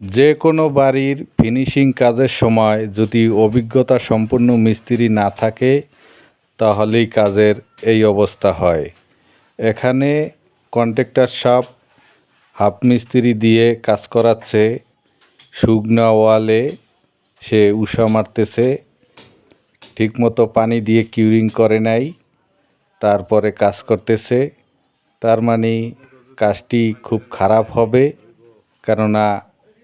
যে কোনো বাড়ির ফিনিশিং কাজের সময় যদি অভিজ্ঞতা সম্পন্ন মিস্ত্রি না থাকে তাহলেই কাজের এই অবস্থা হয়। এখানে কন্ট্রাক্টর সাহেব হাফ মিস্ত্রি দিয়ে কাজ করাচ্ছে। শুকনা ওয়ালে সে উষা মারতেছে, ঠিকমতো পানি দিয়ে কিউরিং করে নাই, তারপরে কাজ করতেছে। তার মানে কাজটি খুব খারাপ হবে, কেননা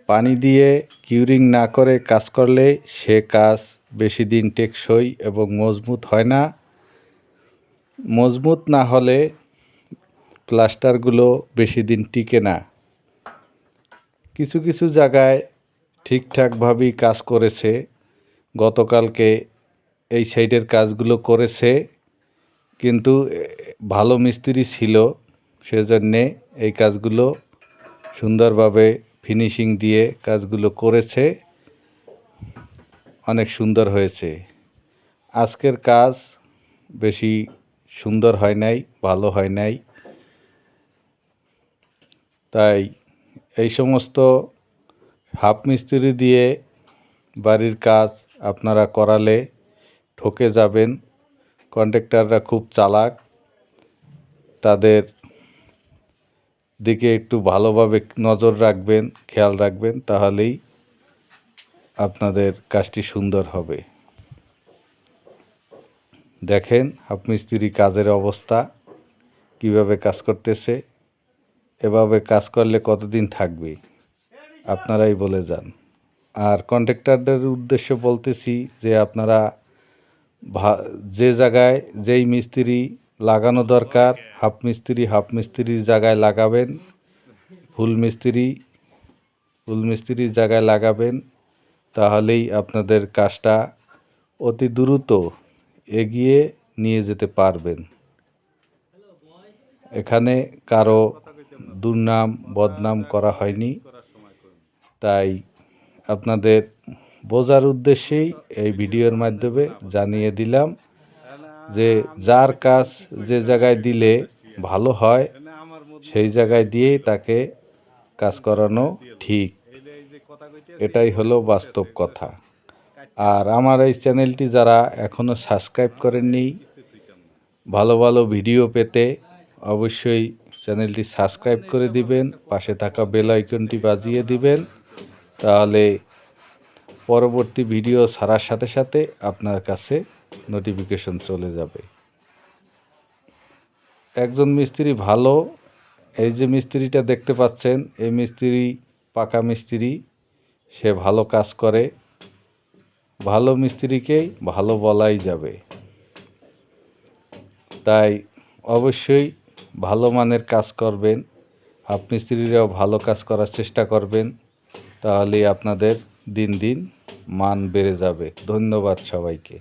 পানি দিয়ে কিউরিং না করে কাজ করলে সে কাজ বেশি দিন টেকসই এবং মজবুত হয় না। মজবুত না হলে প্লাস্টারগুলো বেশি দিন টিকে না। কিছু কিছু জায়গায় ঠিকঠাকভাবেই কাজ করেছে। গতকালকে এই সাইডের কাজগুলো করেছে, কিন্তু ভালো মিস্ত্রি ছিল, সেজন্যে এই কাজগুলো সুন্দরভাবে ফিনিশিং দিয়ে কাজগুলো করেছে, অনেক সুন্দর হয়েছে। আজকের কাজ বেশি সুন্দর হয় নাই, ভালো হয় নাই। তাই এই সমস্ত হাফ মিস্ত্রি দিয়ে বাড়ির কাজ আপনারা করালে ঠকে যাবেন। কন্ট্রাক্টররা খুব চালাক, তাদের দিকে একটু ভালোভাবে নজর রাখবেন, খেয়াল রাখবেন, তাহলেই আপনাদের কাজটি সুন্দর হবে। দেখেন হাফ মিস্ত্রি কাজের অবস্থা, কিভাবে কাজ করতেছে। এভাবে কাজ করলে কতদিন থাকবে আপনারাই বলে যান। আর কন্ট্রাক্টরদের উদ্দেশ্যে বলতেছি যে আপনারা যে জায়গায় যেই মিস্ত্রি লাগানো দরকার হাফ মিস্ত্রির জায়গায় লাগাবেন, ফুল মিস্ত্রির জায়গায় লাগাবেন, তাহলেই আপনাদের কাজটা অতি দ্রুত এগিয়ে নিয়ে যেতে পারবেন। এখানে কারো দুর্নাম বদনাম করা হয়নি, তাই আপনাদের বোঝার উদ্দেশ্যেই এই ভিডিওর মাধ্যমে জানিয়ে দিলাম যে যার কাজ যে জায়গায় দিলে ভালো হয় সেই জায়গায় দিয়েই তাকে কাজ করানো ঠিক। এটাই হলো বাস্তব কথা। আর আমার এই চ্যানেলটি যারা এখনও সাবস্ক্রাইব করেননি, ভালো ভালো ভিডিও পেতে অবশ্যই চ্যানেলটি সাবস্ক্রাইব করে দিবেন, পাশে থাকা বেল আইকনটি বাজিয়ে দিবেন, তাহলে পরবর্তী ভিডিও ছাড়ার সাথে সাথে আপনার কাছে নোটিফিকেশন চলে যাবে। একজন মিস্ত্রি ভালো, এই যে মিস্ত্রিটা দেখতে পাচ্ছেন, এই মিস্ত্রি পাকা মিস্ত্রি, সে ভালো কাজ করে। ভালো মিস্ত্রিকেই ভালো বলাই যাবে। তাই অবশ্যই ভালো মানের কাজ করবেন, হাফ মিস্ত্রিরাও ভালো কাজ করার চেষ্টা করবেন, তাহলেই আপনাদের দিন দিন মান বেড়ে যাবে। ধন্যবাদ সবাইকে।